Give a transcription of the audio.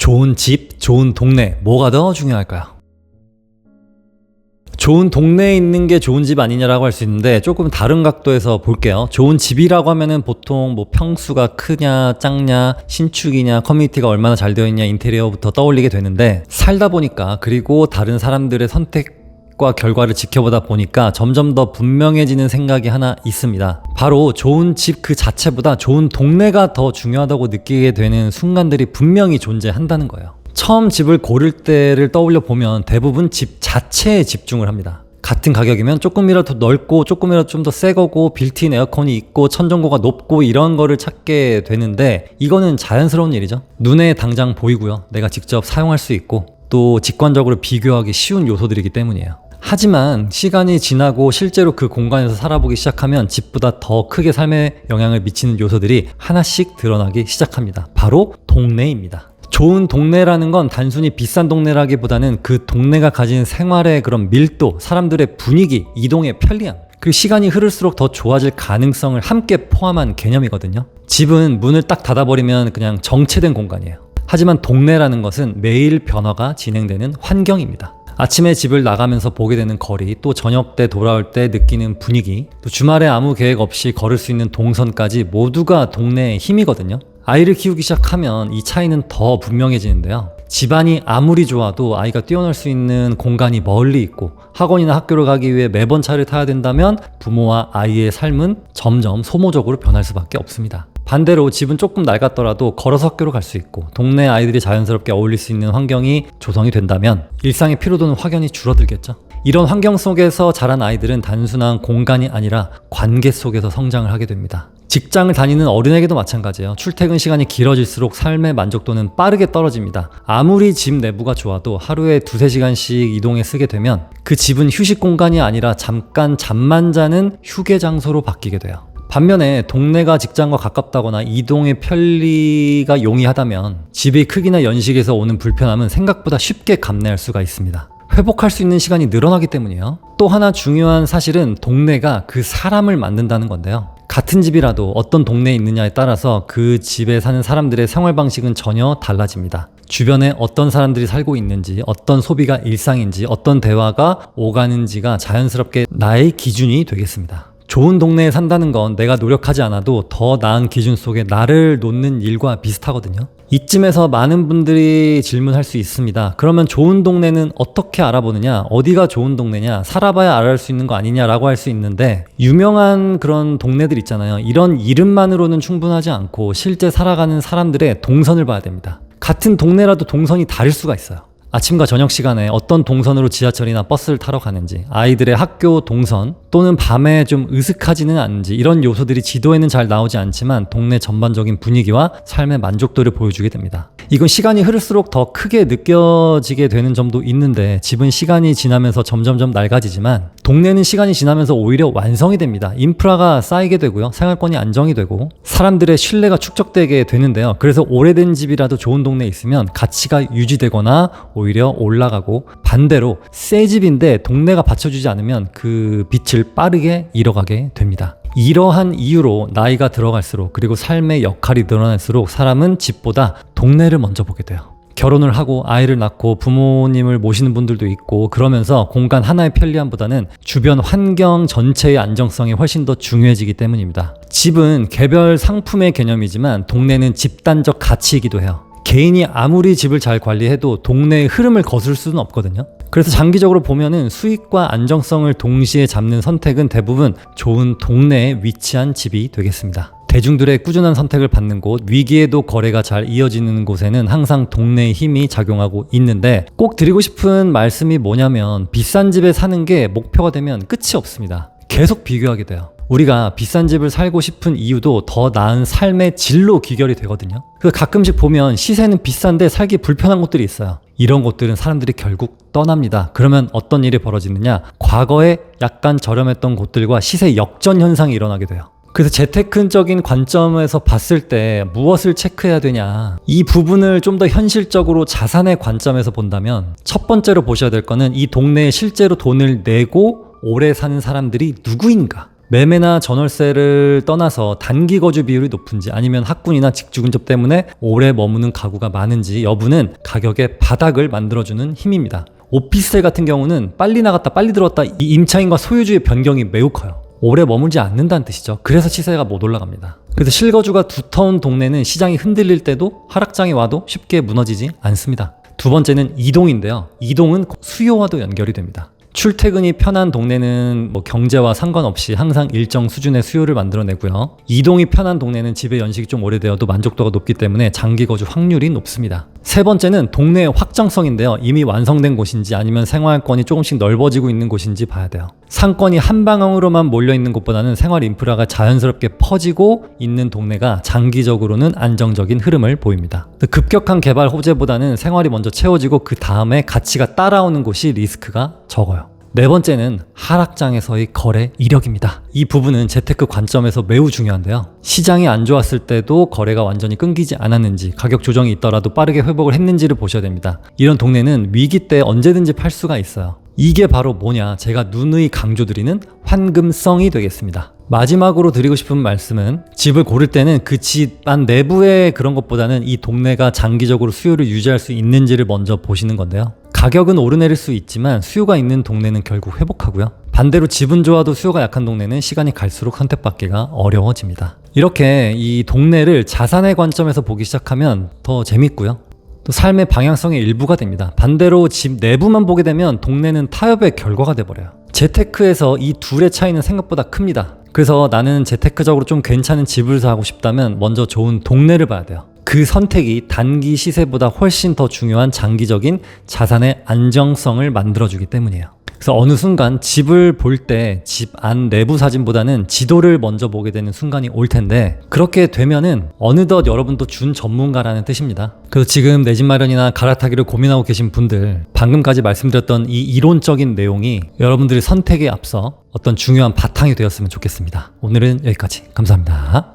좋은 집, 좋은 동네, 뭐가 더 중요할까요? 좋은 동네에 있는 게 좋은 집 아니냐라고 할 수 있는데 조금 다른 각도에서 볼게요. 좋은 집이라고 하면은 보통 뭐 평수가 크냐, 작냐, 신축이냐, 커뮤니티가 얼마나 잘 되어 있냐, 인테리어부터 떠올리게 되는데 살다 보니까 그리고 다른 사람들의 선택과 결과를 지켜보다 보니까 점점 더 분명해지는 생각이 하나 있습니다. 바로 좋은 집 그 자체보다 좋은 동네가 더 중요하다고 느끼게 되는 순간들이 분명히 존재한다는 거예요. 처음 집을 고를 때를 떠올려 보면 대부분 집 자체에 집중을 합니다. 같은 가격이면 조금이라도 넓고 조금이라도 좀 더 새 거고 빌트인 에어컨이 있고 천정고가 높고 이런 거를 찾게 되는데 이거는 자연스러운 일이죠. 눈에 당장 보이고요. 내가 직접 사용할 수 있고 또 직관적으로 비교하기 쉬운 요소들이기 때문이에요. 하지만 시간이 지나고 실제로 그 공간에서 살아보기 시작하면 집보다 더 크게 삶에 영향을 미치는 요소들이 하나씩 드러나기 시작합니다. 바로 동네입니다. 좋은 동네라는 건 단순히 비싼 동네라기보다는 그 동네가 가진 생활의 그런 밀도, 사람들의 분위기, 이동의 편리함, 그리고 시간이 흐를수록 더 좋아질 가능성을 함께 포함한 개념이거든요. 집은 문을 딱 닫아버리면 그냥 정체된 공간이에요. 하지만 동네라는 것은 매일 변화가 진행되는 환경입니다. 아침에 집을 나가면서 보게 되는 거리, 또 저녁 때 돌아올 때 느끼는 분위기, 또 주말에 아무 계획 없이 걸을 수 있는 동선까지 모두가 동네의 힘이거든요. 아이를 키우기 시작하면 이 차이는 더 분명해지는데요. 집안이 아무리 좋아도 아이가 뛰어놀 수 있는 공간이 멀리 있고 학원이나 학교를 가기 위해 매번 차를 타야 된다면 부모와 아이의 삶은 점점 소모적으로 변할 수밖에 없습니다. 반대로 집은 조금 낡았더라도 걸어서 학교로 갈 수 있고 동네 아이들이 자연스럽게 어울릴 수 있는 환경이 조성이 된다면 일상의 피로도는 확연히 줄어들겠죠. 이런 환경 속에서 자란 아이들은 단순한 공간이 아니라 관계 속에서 성장을 하게 됩니다. 직장을 다니는 어른에게도 마찬가지예요. 출퇴근 시간이 길어질수록 삶의 만족도는 빠르게 떨어집니다. 아무리 집 내부가 좋아도 하루에 2-3시간씩 이동해 쓰게 되면 그 집은 휴식 공간이 아니라 잠깐 잠만 자는 휴게 장소로 바뀌게 돼요. 반면에 동네가 직장과 가깝다거나 이동의 편리가 용이하다면 집의 크기나 연식에서 오는 불편함은 생각보다 쉽게 감내할 수가 있습니다. 회복할 수 있는 시간이 늘어나기 때문이에요. 또 하나 중요한 사실은 동네가 그 사람을 만든다는 건데요. 같은 집이라도 어떤 동네에 있느냐에 따라서 그 집에 사는 사람들의 생활 방식은 전혀 달라집니다. 주변에 어떤 사람들이 살고 있는지, 어떤 소비가 일상인지, 어떤 대화가 오가는지가 자연스럽게 나의 기준이 되겠습니다. 좋은 동네에 산다는 건 내가 노력하지 않아도 더 나은 기준 속에 나를 놓는 일과 비슷하거든요. 이쯤에서 많은 분들이 질문할 수 있습니다. 그러면 좋은 동네는 어떻게 알아보느냐? 어디가 좋은 동네냐? 살아봐야 알아볼 수 있는 거 아니냐라고 할 수 있는데 유명한 그런 동네들 있잖아요. 이런 이름만으로는 충분하지 않고 실제 살아가는 사람들의 동선을 봐야 됩니다. 같은 동네라도 동선이 다를 수가 있어요. 아침과 저녁 시간에 어떤 동선으로 지하철이나 버스를 타러 가는지, 아이들의 학교 동선, 또는 밤에 좀 으슥하지는 않은지 이런 요소들이 지도에는 잘 나오지 않지만 동네 전반적인 분위기와 삶의 만족도를 보여주게 됩니다. 이건 시간이 흐를수록 더 크게 느껴지게 되는 점도 있는데 집은 시간이 지나면서 점점점 낡아지지만 동네는 시간이 지나면서 오히려 완성이 됩니다. 인프라가 쌓이게 되고요. 생활권이 안정이 되고 사람들의 신뢰가 축적되게 되는데요. 그래서 오래된 집이라도 좋은 동네에 있으면 가치가 유지되거나 오히려 올라가고 반대로 새 집인데 동네가 받쳐주지 않으면 그 빛을 빠르게 잃어가게 됩니다. 이러한 이유로 나이가 들어갈수록 그리고 삶의 역할이 늘어날수록 사람은 집보다 동네를 먼저 보게 돼요. 결혼을 하고 아이를 낳고 부모님을 모시는 분들도 있고 그러면서 공간 하나의 편리함보다는 주변 환경 전체의 안정성이 훨씬 더 중요해지기 때문입니다. 집은 개별 상품의 개념이지만 동네는 집단적 가치이기도 해요. 개인이 아무리 집을 잘 관리해도 동네의 흐름을 거슬 수는 없거든요. 그래서 장기적으로 보면은 수익과 안정성을 동시에 잡는 선택은 대부분 좋은 동네에 위치한 집이 되겠습니다. 대중들의 꾸준한 선택을 받는 곳, 위기에도 거래가 잘 이어지는 곳에는 항상 동네의 힘이 작용하고 있는데 꼭 드리고 싶은 말씀이 뭐냐면 비싼 집에 사는 게 목표가 되면 끝이 없습니다. 계속 비교하게 돼요. 우리가 비싼 집을 살고 싶은 이유도 더 나은 삶의 질로 귀결이 되거든요. 가끔씩 보면 시세는 비싼데 살기 불편한 곳들이 있어요. 이런 곳들은 사람들이 결국 떠납니다. 그러면 어떤 일이 벌어지느냐? 과거에 약간 저렴했던 곳들과 시세 역전 현상이 일어나게 돼요. 그래서 재테크적인 관점에서 봤을 때 무엇을 체크해야 되냐, 이 부분을 좀 더 현실적으로 자산의 관점에서 본다면 첫 번째로 보셔야 될 거는 이 동네에 실제로 돈을 내고 오래 사는 사람들이 누구인가, 매매나 전월세를 떠나서 단기 거주 비율이 높은지 아니면 학군이나 직주 근접 때문에 오래 머무는 가구가 많은지 여부는 가격의 바닥을 만들어주는 힘입니다. 오피스텔 같은 경우는 빨리 나갔다 빨리 들어왔다 이 임차인과 소유주의 변경이 매우 커요. 오래 머물지 않는다는 뜻이죠. 그래서 시세가 못 올라갑니다. 그래서 실거주가 두터운 동네는 시장이 흔들릴 때도 하락장이 와도 쉽게 무너지지 않습니다. 두 번째는 이동인데요. 이동은 수요와도 연결이 됩니다. 출퇴근이 편한 동네는 경제와 상관없이 항상 일정 수준의 수요를 만들어내고요. 이동이 편한 동네는 집에 연식이 좀 오래되어도 만족도가 높기 때문에 장기 거주 확률이 높습니다. 세 번째는 동네의 확장성인데요. 이미 완성된 곳인지 아니면 생활권이 조금씩 넓어지고 있는 곳인지 봐야 돼요. 상권이 한 방향으로만 몰려있는 곳보다는 생활 인프라가 자연스럽게 퍼지고 있는 동네가 장기적으로는 안정적인 흐름을 보입니다. 급격한 개발 호재보다는 생활이 먼저 채워지고 그 다음에 가치가 따라오는 곳이 리스크가 적어요. 네 번째는 하락장에서의 거래 이력입니다. 이 부분은 재테크 관점에서 매우 중요한데요. 시장이 안 좋았을 때도 거래가 완전히 끊기지 않았는지, 가격 조정이 있더라도 빠르게 회복을 했는지를 보셔야 됩니다. 이런 동네는 위기 때 언제든지 팔 수가 있어요. 이게 바로 뭐냐, 제가 누누이 강조드리는 환금성이 되겠습니다. 마지막으로 드리고 싶은 말씀은 집을 고를 때는 그 집 안 내부의 그런 것보다는 이 동네가 장기적으로 수요를 유지할 수 있는지를 먼저 보시는 건데요. 가격은 오르내릴 수 있지만 수요가 있는 동네는 결국 회복하고요. 반대로 집은 좋아도 수요가 약한 동네는 시간이 갈수록 선택받기가 어려워집니다. 이렇게 이 동네를 자산의 관점에서 보기 시작하면 더 재밌고요. 또 삶의 방향성의 일부가 됩니다. 반대로 집 내부만 보게 되면 동네는 타협의 결과가 돼버려요. 재테크에서 이 둘의 차이는 생각보다 큽니다. 그래서 나는 재테크적으로 좀 괜찮은 집을 사고 싶다면 먼저 좋은 동네를 봐야 돼요. 그 선택이 단기 시세보다 훨씬 더 중요한 장기적인 자산의 안정성을 만들어주기 때문이에요. 그래서 어느 순간 집을 볼 때 집 안 내부 사진보다는 지도를 먼저 보게 되는 순간이 올 텐데, 그렇게 되면은 어느덧 여러분도 준 전문가라는 뜻입니다. 그래서 지금 내 집 마련이나 갈아타기를 고민하고 계신 분들, 방금까지 말씀드렸던 이 이론적인 내용이 여러분들의 선택에 앞서 어떤 중요한 바탕이 되었으면 좋겠습니다. 오늘은 여기까지. 감사합니다.